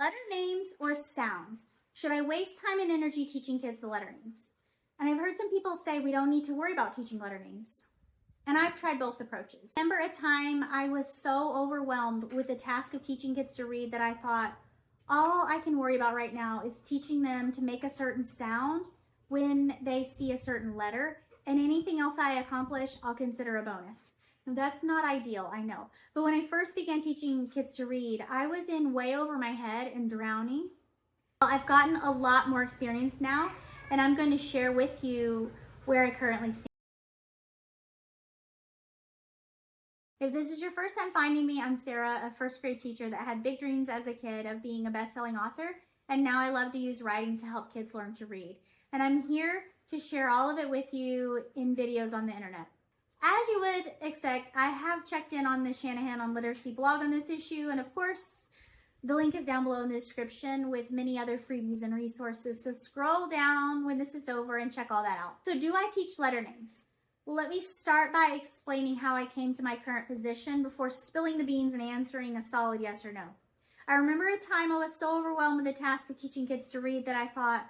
Letter names or sounds? Should I waste time and energy teaching kids the letter names? And I've heard some people say we don't need to worry about teaching letter names. And I've tried both approaches. I remember a time I was so overwhelmed with the task of teaching kids to read that I thought, all I can worry about right now is teaching them to make a certain sound when they see a certain letter, and anything else I accomplish, I'll consider a bonus. Now, that's not ideal, I know. But when I first began teaching kids to read, I was in way over my head and drowning. Well, I've gotten a lot more experience now, and I'm going to share with you where I currently stand. If this is your first time finding me, I'm Sarah, a first grade teacher that had big dreams as a kid of being a best-selling author, and now I love to use writing to help kids learn to read. And I'm here to share all of it with you in videos on the internet. As you would expect, I have checked in on the Shanahan on Literacy blog on this issue, and of course, the link is down below in the description with many other freebies and resources, so scroll down when this is over and check all that out. So do I teach letter names? Well, let me start by explaining how I came to my current position before spilling the beans and answering a solid yes or no. I remember a time I was so overwhelmed with the task of teaching kids to read that I thought,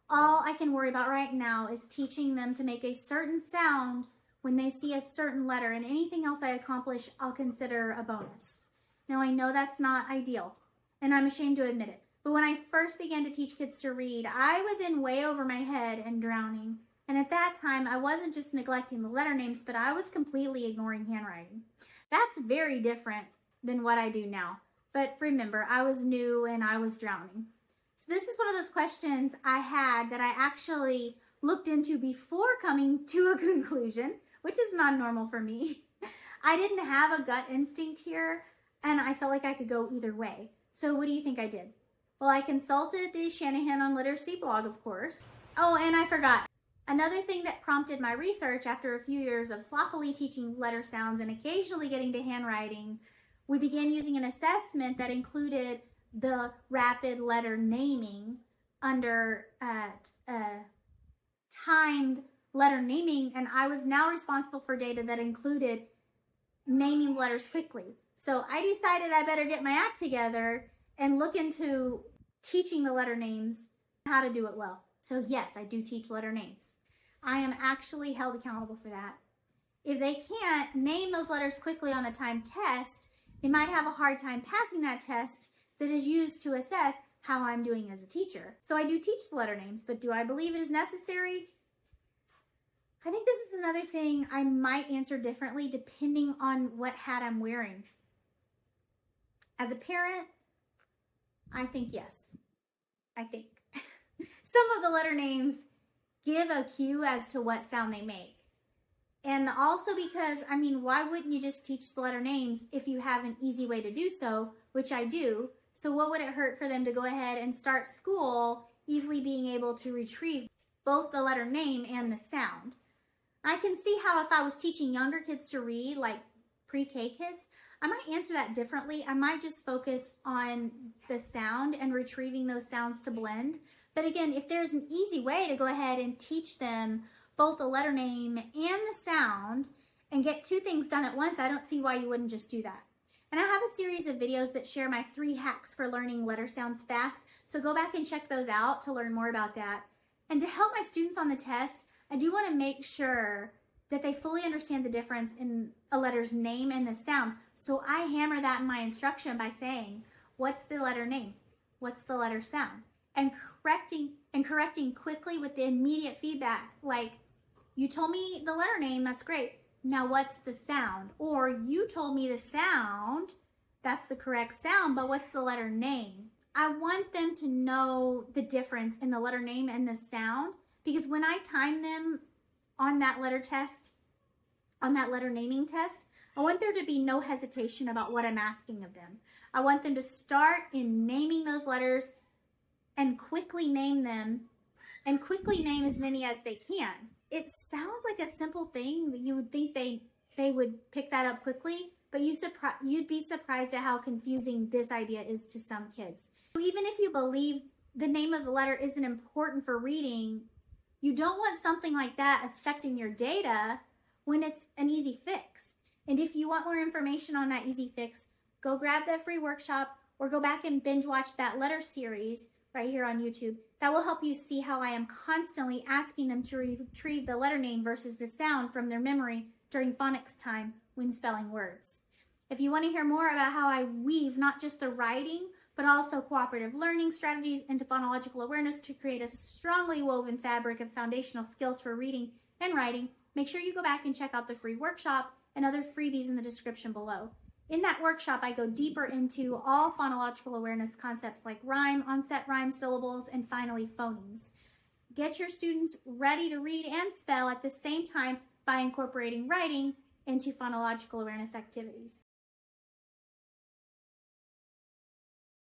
all I can worry about right now is teaching them to make a certain sound when they see a certain letter, and anything else I accomplish, I'll consider a bonus. Now, I know that's not ideal, and I'm ashamed to admit it, but when I first began to teach kids to read, I was in way over my head and drowning. And at that time, I wasn't just neglecting the letter names, but I was completely ignoring handwriting. That's very different than what I do now. But remember, I was new and I was drowning. So this is one of those questions I had that I actually looked into before coming to a conclusion, which is not normal for me. I didn't have a gut instinct here, and I felt like I could go either way. So what do you think I did? Well, I consulted the Shanahan on Literacy blog, of course. Oh, and I forgot. Another thing that prompted my research after a few years of sloppily teaching letter sounds and occasionally getting to handwriting, we began using an assessment that included the rapid letter naming under timed letter naming, and I was now responsible for data that included naming letters quickly. So I decided I better get my act together and look into teaching the letter names, how to do it well. So yes, I do teach letter names. I am actually held accountable for that. If they can't name those letters quickly on a timed test, they might have a hard time passing that test that is used to assess how I'm doing as a teacher. So I do teach the letter names, but do I believe it is necessary? I think this is another thing I might answer differently depending on what hat I'm wearing. As a parent, I think yes. I think. Some of the letter names give a cue as to what sound they make. And also because, I mean, why wouldn't you just teach the letter names if you have an easy way to do so, which I do. So what would it hurt for them to go ahead and start school easily being able to retrieve both the letter name and the sound? I can see how if I was teaching younger kids to read, like pre-K kids, I might answer that differently. I might just focus on the sound and retrieving those sounds to blend. But again, if there's an easy way to go ahead and teach them both the letter name and the sound and get two things done at once, I don't see why you wouldn't just do that. And I have a series of videos that share my 3 hacks for learning letter sounds fast, so go back and check those out to learn more about that. And to help my students on the test, I do want to make sure that they fully understand the difference in a letter's name and the sound. So I hammer that in my instruction by saying, what's the letter name? What's the letter sound? And correcting quickly with the immediate feedback, like, you told me the letter name, that's great. Now what's the sound? Or you told me the sound, that's the correct sound, but what's the letter name? I want them to know the difference in the letter name and the sound, because when I time them on that letter test, on that letter naming test, I want there to be no hesitation about what I'm asking of them. I want them to start in naming those letters and quickly name them, and quickly name as many as they can. It sounds like a simple thing that you would think they would pick that up quickly, but you'd be surprised at how confusing this idea is to some kids. So even if you believe the name of the letter isn't important for reading, you don't want something like that affecting your data when it's an easy fix. And if you want more information on that easy fix, go grab that free workshop or go back and binge watch that letter series right here on YouTube. That will help you see how I am constantly asking them to retrieve the letter name versus the sound from their memory during phonics time when spelling words. If you want to hear more about how I weave not just the writing, but also cooperative learning strategies into phonological awareness to create a strongly woven fabric of foundational skills for reading and writing, make sure you go back and check out the free workshop and other freebies in the description below. In that workshop, I go deeper into all phonological awareness concepts like rhyme, onset rhyme, syllables, and finally phonemes. Get your students ready to read and spell at the same time by incorporating writing into phonological awareness activities.